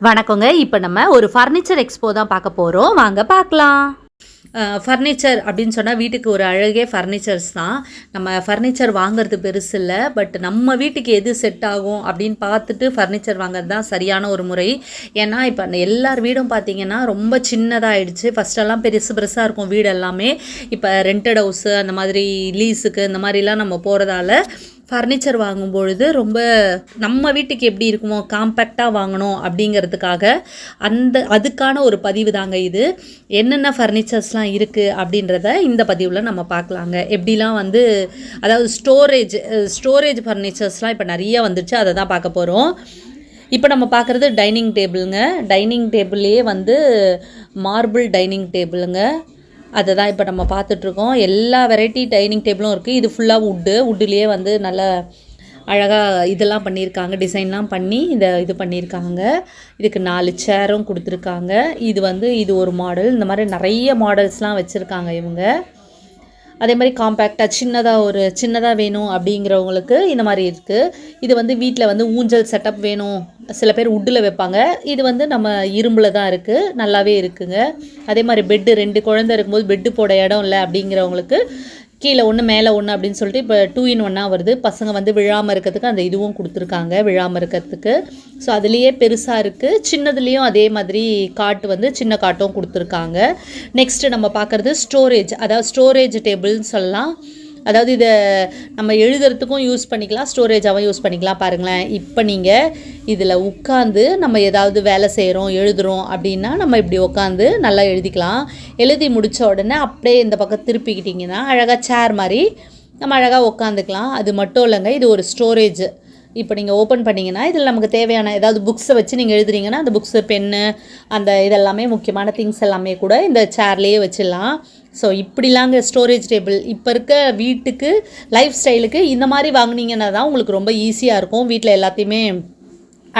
வணக்கங்க. இப்போ நம்ம ஒரு ஃபர்னிச்சர் எக்ஸ்போ தான் பார்க்க போகிறோம். வாங்க பார்க்கலாம். ஃபர்னிச்சர் அப்படின்னு சொன்னால் வீட்டுக்கு ஒரு அழகே ஃபர்னிச்சர்ஸ் தான். நம்ம ஃபர்னிச்சர் வாங்குறது பெருசு இல்லை, பட் நம்ம வீட்டுக்கு எது செட் ஆகும் அப்படின்னு பார்த்துட்டு ஃபர்னிச்சர் வாங்குறது தான் சரியான ஒரு முறை. ஏன்னா இப்போ எல்லார் வீடும் பார்த்திங்கன்னா ரொம்ப சின்னதாகிடுச்சு. ஃபஸ்ட்டெல்லாம் பெருசு பெருசாக இருக்கும் வீடு எல்லாமே. இப்போ ரெண்டட் ஹவுஸு அந்த மாதிரி லீஸுக்கு இந்த மாதிரிலாம் நம்ம போகிறதால ஃபர்னிச்சர் வாங்கும்பொழுது ரொம்ப நம்ம வீட்டுக்கு எப்படி இருக்குமோ காம்பேக்டாக வாங்கணும் அப்படிங்கிறதுக்காக அதுக்கான ஒரு பதிவு தாங்க இது. என்னென்ன ஃபர்னிச்சர்ஸ்லாம் இருக்குது அப்படின்றத இந்த பதிவில் நம்ம பார்க்கலாங்க. எப்படிலாம் அதாவது ஸ்டோரேஜ் ஃபர்னிச்சர்ஸ்லாம் இப்போ நிறைய வந்துடுச்சு, அதை தான் பார்க்க போகிறோம். இப்போ நம்ம பார்க்குறது டைனிங் டேபிளுங்க. டைனிங் டேபிள்லேயே மார்பிள் டைனிங் டேபிளுங்க. அதை தான் இப்போ நம்ம பார்த்துட்ருக்கோம். எல்லா வெரைட்டி டைனிங் டேபிளும் இருக்குது. இது ஃபுல்லாக வுட்டுலேயே நல்லா அழகாக இதெல்லாம் பண்ணியிருக்காங்க, டிசைன்லாம் பண்ணி இது பண்ணியிருக்காங்க. இதுக்கு 4 சேரும் கொடுத்துருக்காங்க. இது ஒரு மாடல். இந்த மாதிரி நிறைய மாடல்ஸ்லாம் வச்சுருக்காங்க இவங்க. அதே மாதிரி காம்பேக்டாக சின்னதாக வேணும் அப்படிங்கிறவங்களுக்கு இந்த மாதிரி இருக்குது. இது வீட்டில் ஊஞ்சல் செட்டப் வேணும், சில பேர் வுட்டில் வைப்பாங்க. இது நம்ம இரும்பில் தான் இருக்குது, நல்லாவே இருக்குங்க. அதே மாதிரி பெட்டு 2 குழந்தை இருக்கும்போது பெட்டு போட இடம் இல்லை அப்படிங்கிறவங்களுக்கு கீழே ஒன்று மேலே ஒன்று அப்படின்னு சொல்லிட்டு இப்போ 2 in 1 வருது. பசங்க விழாமல் இருக்கிறதுக்கு அந்த இதுவும் கொடுத்துருக்காங்க, விழாமல் இருக்கிறதுக்கு. ஸோ அதுலேயே பெருசாக இருக்குது, சின்னதுலேயும் அதே மாதிரி காட்டு சின்ன காட்டும் கொடுத்துருக்காங்க. நெக்ஸ்ட்டு நம்ம பார்க்குறது ஸ்டோரேஜ் டேபிள்னு சொல்லலாம். அதாவது இதை நம்ம எழுதுறதுக்கும் யூஸ் பண்ணிக்கலாம், ஸ்டோரேஜாகவும் யூஸ் பண்ணிக்கலாம். பாருங்களேன், இப்போ நீங்கள் இதில் உட்காந்து நம்ம ஏதாவது வேலை செய்கிறோம், எழுதுகிறோம் அப்படின்னா நம்ம இப்படி உட்காந்து நல்லா எழுதிக்கலாம். எழுதி முடித்த உடனே அப்படியே இந்த பக்கம் திருப்பிக்கிட்டிங்கன்னா அழகாக சேர் மாதிரி நம்ம அழகாக உட்காந்துக்கலாம். அது மட்டும் இல்லைங்க, இது ஒரு ஸ்டோரேஜ். இப்போ நீங்கள் ஓப்பன் பண்ணிங்கன்னா இதில் நமக்கு தேவையான ஏதாவது புக்ஸை வச்சு நீங்கள் எழுதுறீங்கன்னா அந்த புக்ஸு, பென்னு, அந்த இதெல்லாமே முக்கியமான திங்ஸ் எல்லாமே கூட இந்த சேர்லேயே வச்சிடலாம். ஸோ இப்படிலாங்க ஸ்டோரேஜ் டேபிள். இப்போ இருக்க வீட்டுக்கு லைஃப் ஸ்டைலுக்கு இந்த மாதிரி வாங்கினீங்கன்னா தான் உங்களுக்கு ரொம்ப ஈஸியாக இருக்கும். வீட்டில் எல்லாத்தையுமே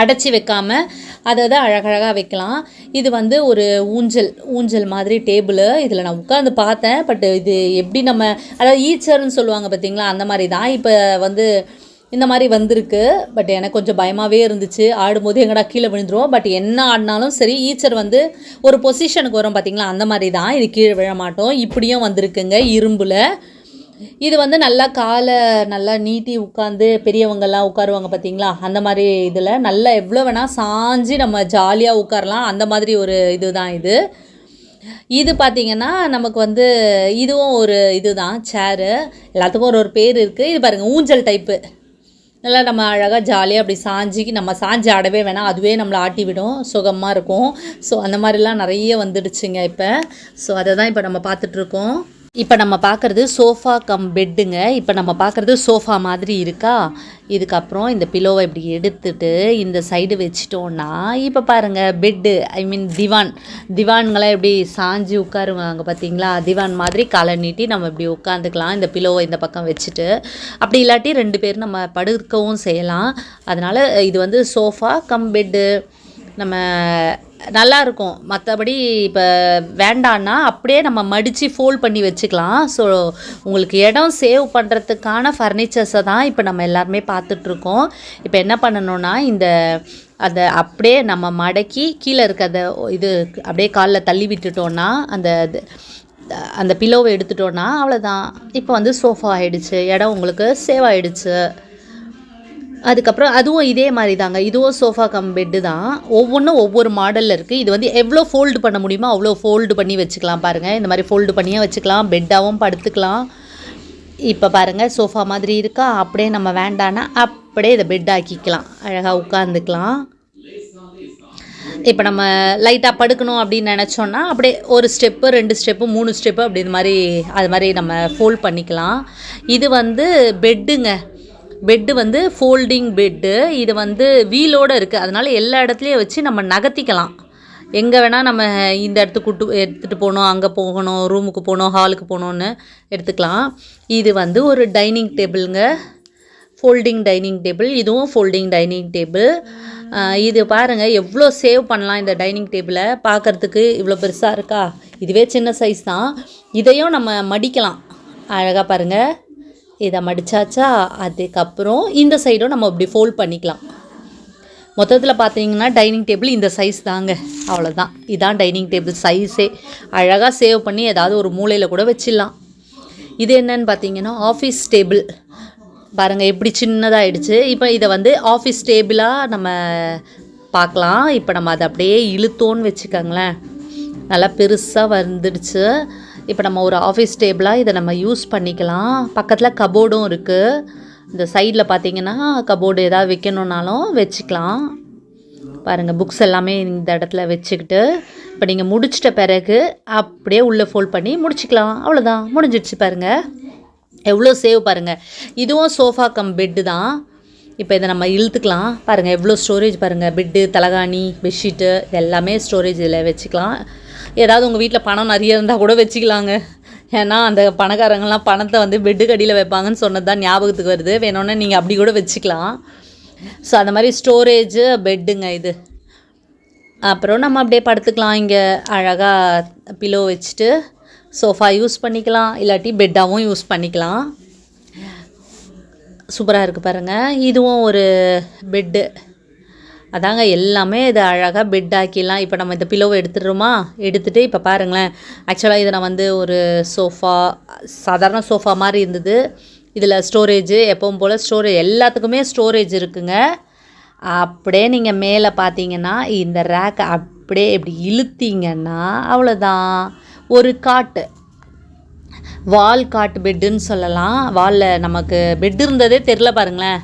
அடைச்சி வைக்காமல் அதை அழகழகாக வைக்கலாம். இது ஒரு ஊஞ்சல் மாதிரி டேபிள். இதில் நான் உட்காந்து பார்த்தேன், பட் இது எப்படி அதாவது ஈச்சர்னு சொல்லுவாங்க பார்த்தீங்களா, அந்த மாதிரி தான் இப்போ இந்த மாதிரி வந்திருக்கு. பட் எனக்கு கொஞ்சம் பயமாகவே இருந்துச்சு, ஆடும்போது எங்கடா கீழே விழுந்துரும். பட் என்ன ஆடினாலும் சரி, ஈச்சர் ஒரு பொசிஷனுக்கு வரும் பார்த்தீங்களா, அந்த மாதிரி தான். இது கீழே விழ மாட்டோம். இப்படியும் வந்திருக்குங்க இரும்பில். இது நல்லா காலை நல்லா நீட்டி உட்காந்து பெரியவங்கெல்லாம் உட்காருவாங்க பார்த்தீங்களா, அந்த மாதிரி இதில் நல்லா எவ்வளோ வேணால் சாஞ்சு நம்ம ஜாலியாக உட்காரலாம். அந்த மாதிரி ஒரு இதுதான் இது பார்த்திங்கன்னா நமக்கு இதுவும் ஒரு இதுதான் சேரு. எல்லாத்துக்கும் ஒரு பேர் இருக்குது. இது பாருங்கள், ஊஞ்சல் டைப்பு. நல்லா நம்ம அழகாக ஜாலியாக அப்படி நம்ம சாஞ்சு ஆடவே வேணாம், அதுவே நம்மளை ஆட்டி விடும், சுகமாக இருக்கும். ஸோ அந்த மாதிரிலாம் நிறைய வந்துடுச்சுங்க இப்போ. ஸோ அதை தான் இப்போ நம்ம பார்த்துட்ருக்கோம். இப்போ நம்ம பார்க்குறது சோஃபா கம் பெட்டுங்க. இப்போ நம்ம பார்க்குறது சோஃபா மாதிரி இருக்கா. இதுக்கப்புறம் இந்த பிலோவை இப்படி எடுத்துட்டு இந்த சைடு வச்சிட்டோன்னா இப்போ பாருங்கள் பெட்டு, திவான்களாம் எப்படி சாஞ்சு உட்காருவாங்க பார்த்தீங்களா, திவான் மாதிரி காலை நீட்டி நம்ம இப்படி உட்காந்துக்கலாம். இந்த பிலோவை இந்த பக்கம் வச்சுட்டு, அப்படி இல்லாட்டி 2 பேர் நம்ம படுக்கவும் செய்யலாம். அதனால் இது சோஃபா கம் பெட்டு நம்ம நல்லாயிருக்கும். மற்றபடி இப்போ வேண்டான்னா அப்படியே நம்ம மடித்து ஃபோல்ட் பண்ணி வச்சுக்கலாம். ஸோ உங்களுக்கு இடம் சேவ் பண்ணுறதுக்கான ஃபர்னிச்சர்ஸை தான் இப்போ நம்ம எல்லாருமே பார்த்துட்ருக்கோம். இப்போ என்ன பண்ணணுன்னா அதை அப்படியே நம்ம மடக்கி கீழே இருக்க இது அப்படியே காலில் தள்ளி விட்டுட்டோன்னா அந்த பிலோவை எடுத்துட்டோன்னா அவ்வளோதான். இப்போ சோஃபா ஆகிடுச்சு, இடம் உங்களுக்கு சேவ் ஆகிடுச்சு. அதுக்கப்புறம் அதுவும் இதே மாதிரி தாங்க, இதுவும் சோஃபா கம் பெட்டு தான். ஒவ்வொன்றும் ஒவ்வொரு மாடலில் இருக்குது. இது எவ்வளோ ஃபோல்டு பண்ண முடியுமோ அவ்வளோ ஃபோல்டு பண்ணி வச்சுக்கலாம். பாருங்கள், இந்த மாதிரி ஃபோல்டு பண்ணியே வச்சுக்கலாம், பெட்டாகவும் படுத்துக்கலாம். இப்போ பாருங்கள், சோஃபா மாதிரி இருக்கா, அப்படியே நம்ம வேண்டான்னா அப்படியே இதை பெட் ஆக்கிக்கலாம், அழகாக உட்காந்துக்கலாம். இப்போ நம்ம லைட்டாக படுக்கணும் அப்படின்னு நினச்சோன்னா அப்படியே ஒரு ஸ்டெப்பு, 2 ஸ்டெப்பு, 3 ஸ்டெப்பு அப்படி அது மாதிரி நம்ம ஃபோல்ட் பண்ணிக்கலாம். இது பெட்டுங்க. Bed folding bed. இது வீலோடு இருக்குது, அதனால் எல்லா இடத்துலையும் வச்சு நம்ம நகர்த்திக்கலாம். எங்கே வேணால் நம்ம இந்த இடத்துக்கு எடுத்துகிட்டு போகணும், அங்கே போகணும், ரூமுக்கு போகணும், ஹாலுக்கு போகணுன்னு எடுத்துக்கலாம். இது ஒரு டைனிங் டேபிளுங்க, ஃபோல்டிங் டைனிங் டேபிள். இதுவும் ஃபோல்டிங் டைனிங் டேபிள். இது பாருங்கள் எவ்வளோ சேவ் பண்ணலாம் இந்த டைனிங் டேபிளை. பார்க்குறதுக்கு இவ்வளோ பெருசாக இருக்கா, இதுவே சின்ன சைஸ் தான். இதையும் நம்ம மடிக்கலாம் அழகாக. பாருங்கள், இதை மடித்தாச்சா, அதுக்கப்புறம் இந்த சைடும் நம்ம இப்படி ஃபோல்ட் பண்ணிக்கலாம். மொத்தத்தில் பார்த்தீங்கன்னா டைனிங் டேபிள் இந்த சைஸ் தாங்க, அவ்வளோதான். இதான் டைனிங் டேபிள் சைஸே. அழகாக சேவ் பண்ணி ஏதாவது ஒரு மூலையில் கூட வச்சிடலாம். இது என்னன்னு பார்த்தீங்கன்னா ஆஃபீஸ் டேபிள். பாருங்கள் எப்படி சின்னதாகிடுச்சு. இப்போ இதை வந்து ஆஃபீஸ் டேபிளாக நம்ம பார்க்கலாம். இப்போ நம்ம அதை அப்படியே இழுத்தோன்னு வச்சுக்கோங்களேன், நல்லா பெருசாக வந்துடுச்சு. இப்போ நம்ம ஒரு ஆஃபீஸ் டேபிளாக இதை நம்ம யூஸ் பண்ணிக்கலாம். பக்கத்தில் கபோர்டும் இருக்குது. இந்த சைடில் பார்த்தீங்கன்னா கபோர்டு ஏதாவது வைக்கணுன்னாலும் வச்சுக்கலாம். பாருங்கள் புக்ஸ் எல்லாமே இந்த இடத்துல வச்சுக்கிட்டு இப்போ நீங்கள் முடிச்சிட்ட பிறகு அப்படியே உள்ளே ஃபோல்ட் பண்ணி முடிச்சிக்கலாம். அவ்வளோதான், முடிஞ்சிடுச்சு. பாருங்கள் எவ்வளோ சேவ் பாருங்கள். இதுவும் சோஃபா கம் பெட்டு தான். இப்போ இதை நம்ம இழுத்துக்கலாம். பாருங்கள் எவ்வளோ ஸ்டோரேஜ் பாருங்கள். பெட்டு, தலகாணி, பெட்ஷீட்டு எல்லாமே ஸ்டோரேஜ் இதில் வச்சுக்கலாம். ஏதாவது உங்கள் வீட்டில் பணம் நிறைய இருந்தால் கூட வச்சுக்கலாங்க. ஏன்னா அந்த பணக்காரங்கள்லாம் பணத்தை வந்து பெட்டுக்கு அடியில் வைப்பாங்கன்னு சொன்னது தான் ஞாபகத்துக்கு வருது. வேணும்னா நீங்கள் அப்படி கூட வச்சுக்கலாம். ஸோ அந்த மாதிரி ஸ்டோரேஜு பெட்டுங்க இது. அப்புறம் நம்ம அப்படியே படுத்துக்கலாம். இங்கே அழகாக பிலோ வச்சுட்டு சோஃபா யூஸ் பண்ணிக்கலாம், இல்லாட்டி பெட்டாகவும் யூஸ் பண்ணிக்கலாம். சூப்பராக இருக்குது பாருங்கள். இதுவும் ஒரு பெட்டு அதாங்க. எல்லாமே இதை அழகாக பெட் ஆக்கிடலாம். இப்போ நம்ம இந்த பிலோவை எடுத்துடுறோமா, எடுத்துகிட்டு இப்போ பாருங்களேன். ஆக்சுவலாக இதை நான் வந்து ஒரு சோஃபா, சாதாரண சோஃபா மாதிரி இருந்தது. இதில் ஸ்டோரேஜு எப்பவும் போல் ஸ்டோரேஜ், எல்லாத்துக்குமே ஸ்டோரேஜ் இருக்குங்க. அப்படியே நீங்கள் மேலே பார்த்தீங்கன்னா இந்த ரேக்கை அப்படியே இப்படி இழுத்தீங்கன்னா அவ்வளோதான். ஒரு காட்டு, வால் காட்டு பெட்டுன்னு சொல்லலாம். வாலில் நமக்கு பெட் இருந்ததே தெரில பாருங்களேன்.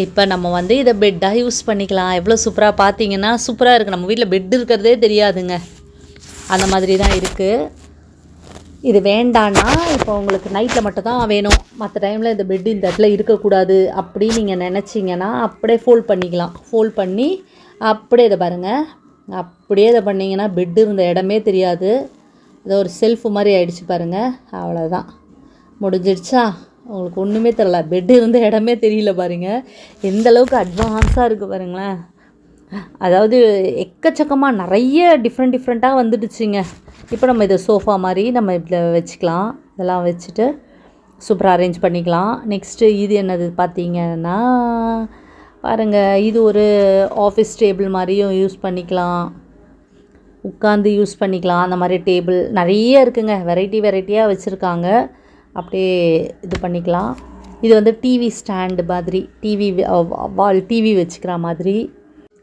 இப்போ நம்ம வந்து இதை பெட்டாக யூஸ் பண்ணிக்கலாம். எவ்வளோ சூப்பராக பார்த்தீங்கன்னா சூப்பராக இருக்குது. நம்ம வீட்டில் பெட் இருக்கிறதே தெரியாதுங்க, அந்த மாதிரி தான் இருக்குது. இது வேண்டான்னா இப்போ உங்களுக்கு நைட்டில் மட்டும் தான் வேணும், மற்ற டைமில் இந்த பெட்டு இந்த இடத்துல இருக்கக்கூடாது அப்படின்னு நீங்கள் நினச்சிங்கன்னா அப்படியே ஃபோல்ட் பண்ணிக்கலாம். ஃபோல்ட் பண்ணி அப்படியே இதை பாருங்கள், அப்படியே இதை பண்ணிங்கன்னா பெட்டு இருந்த இடமே தெரியாது. இது ஒரு செல்ஃபு மாதிரி ஆகிடுச்சு பாருங்கள். அவ்வளோதான், முடிஞ்சிடுச்சா? உங்களுக்கு ஒன்றுமே தெரியல, பெட்டு இருந்த இடமே தெரியல பாருங்கள். எந்தளவுக்கு அட்வான்ஸாக இருக்குது பாருங்களேன். அதாவது எக்கச்சக்கமாக நிறைய டிஃப்ரெண்ட்டாக வந்துடுச்சுங்க. இப்போ நம்ம இதை சோஃபா மாதிரி நம்ம இதில் வச்சுக்கலாம். இதெல்லாம் வச்சுட்டு சூப்பராக அரேஞ்ச் பண்ணிக்கலாம். நெக்ஸ்ட்டு இது என்னது பார்த்தீங்கன்னா பாருங்கள், இது ஒரு ஆஃபீஸ் டேபிள் மாதிரியும் யூஸ் பண்ணிக்கலாம், உட்காந்து யூஸ் பண்ணிக்கலாம். அந்த மாதிரி டேபிள் நிறைய இருக்குங்க, வெரைட்டியாக வச்சுருக்காங்க. அப்படியே இது பண்ணிக்கலாம். இது வந்து டிவி ஸ்டாண்டு மாதிரி, டிவி வச்சுக்கிற மாதிரி.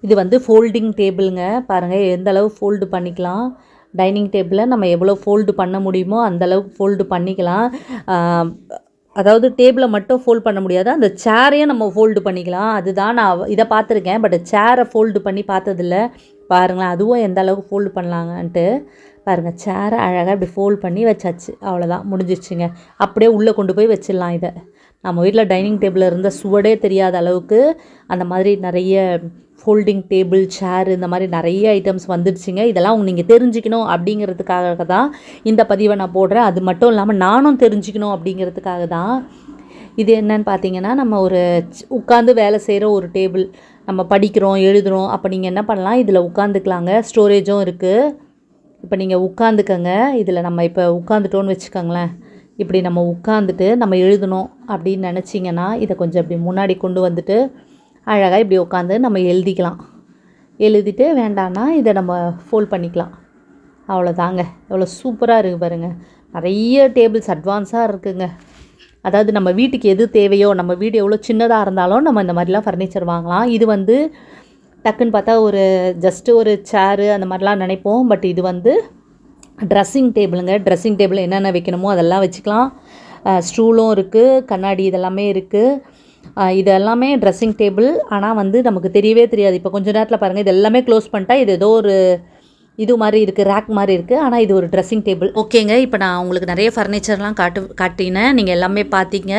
இது வந்து ஃபோல்டிங் டேபிளுங்க. பாருங்கள் எந்த அளவு ஃபோல்டு பண்ணிக்கலாம். டைனிங் டேபிளில் நம்ம எவ்வளோ ஃபோல்டு பண்ண முடியுமோ அந்தளவுக்கு ஃபோல்டு பண்ணிக்கலாம். அதாவது டேபிளை மட்டும் ஃபோல்ட் பண்ண முடியாது, அந்த சேரையும் நம்ம ஃபோல்டு பண்ணிக்கலாம். அதுதான் நான் இதை பார்த்துருக்கேன், பட் சேரை ஃபோல்டு பண்ணி பார்த்ததில்ல. பாருங்களேன் அதுவும் எந்த அளவுக்கு ஃபோல்டு பண்ணலாங்கன்ட்டு. பாருங்கள் சேரை அழகாக இப்படி ஃபோல்ட் பண்ணி வச்சாச்சு. அவ்வளோதான், முடிஞ்சிடுச்சுங்க. அப்படியே உள்ளே கொண்டு போய் வச்சிடலாம். இதை நம்ம வீட்டில் டைனிங் டேபிளில் இருந்த சுவடே தெரியாத அளவுக்கு அந்த மாதிரி நிறைய ஃபோல்டிங் டேபிள், சேர், இந்த மாதிரி நிறைய ஐட்டம்ஸ் வந்துடுச்சுங்க. இதெல்லாம் நீங்கள் தெரிஞ்சுக்கணும் அப்படிங்கிறதுக்காக தான் இந்த பதிவை நான் போடுறேன். அது மட்டும் இல்லாமல் நானும் தெரிஞ்சுக்கணும் அப்படிங்கிறதுக்காக தான். இது என்னன்னு பார்த்தீங்கன்னா, நம்ம ஒரு உட்காந்து வேலை செய்கிற ஒரு டேபிள். நம்ம படிக்கிறோம், எழுதுகிறோம், அப்போ நீங்கள் என்ன பண்ணலாம், இதில் உட்காந்துக்கலாங்க. ஸ்டோரேஜும் இருக்குது. இப்போ நீங்கள் உட்காந்துக்கங்க. இதில் நம்ம இப்போ உட்காந்துட்டோன்னு வச்சுக்கோங்களேன். இப்படி நம்ம உட்காந்துட்டு நம்ம எழுதணும் அப்படின்னு நினச்சிங்கன்னா இதை கொஞ்சம் இப்படி முன்னாடி கொண்டு வந்துட்டு அழகாக இப்படி உட்காந்து நம்ம எழுதிக்கலாம். எழுதிட்டு வேண்டான்னா இதை நம்ம ஃபோல்ட் பண்ணிக்கலாம். அவ்வளோதாங்க. எவ்வளோ சூப்பராக இருக்குது பாருங்கள். நிறைய டேபிள்ஸ் அட்வான்ஸாக இருக்குங்க. அதாவது நம்ம வீட்டுக்கு எது தேவையோ, நம்ம வீடு எவ்வளோ சின்னதாக இருந்தாலும் நம்ம இந்த மாதிரிலாம் ஃபர்னிச்சர் வாங்கலாம். இது வந்து டக்குன்னு பார்த்தா ஒரு ஜஸ்ட்டு ஒரு சேரு அந்த மாதிரிலாம் நினைப்போம். பட் இது வந்து ட்ரெஸ்ஸிங் டேபிளுங்க. ட்ரெஸ்ஸிங் டேபிள் என்னென்ன வைக்கணுமோ அதெல்லாம் வச்சுக்கலாம். ஸ்டூலும் இருக்குது, கண்ணாடி இதெல்லாமே இருக்குது. இது எல்லாமே ட்ரெஸ்ஸிங் டேபிள். ஆனால் வந்து நமக்கு தெரியவே தெரியாது. இப்போ கொஞ்சம் நேரத்தில் பாருங்கள், இது எல்லாமே க்ளோஸ் பண்ணிட்டா இது ஏதோ ஒரு இது மாதிரி இருக்குது, ரேக் மாதிரி இருக்குது. ஆனால் இது ஒரு ட்ரெஸ்ஸிங் டேபிள். ஓகேங்க, இப்போ நான் உங்களுக்கு நிறைய ஃபர்னிச்சர்லாம் காட்டினேன். நீங்கள் எல்லாமே பார்த்தீங்க.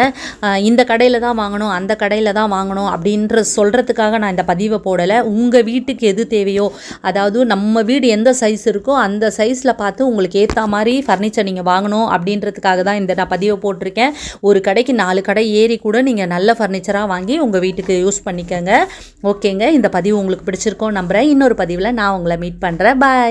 இந்த கடையில் தான் வாங்கணும், அந்த கடையில் தான் வாங்கணும் அப்படின்ற சொல்கிறதுக்காக நான் இந்த பதிவை போடலை. உங்கள் வீட்டுக்கு எது தேவையோ, அதாவது நம்ம வீடு எந்த சைஸ் இருக்கோ அந்த சைஸில் பார்த்து உங்களுக்கு ஏற்ற மாதிரி ஃபர்னிச்சர் நீங்கள் வாங்கணும் அப்படின்றதுக்காக தான் இந்த நான் பதிவை போட்டிருக்கேன். ஒரு கடைக்கு 4 கடை ஏறி கூட நீங்கள் நல்ல ஃபர்னிச்சராக வாங்கி உங்கள் வீட்டுக்கு யூஸ் பண்ணிக்கோங்க. ஓகேங்க, இந்த பதிவு உங்களுக்கு பிடிச்சிருக்கோம் நம்புகிறேன். இன்னொரு பதிவில் நான் உங்களை மீட் பண்ணுறேன். பாய்.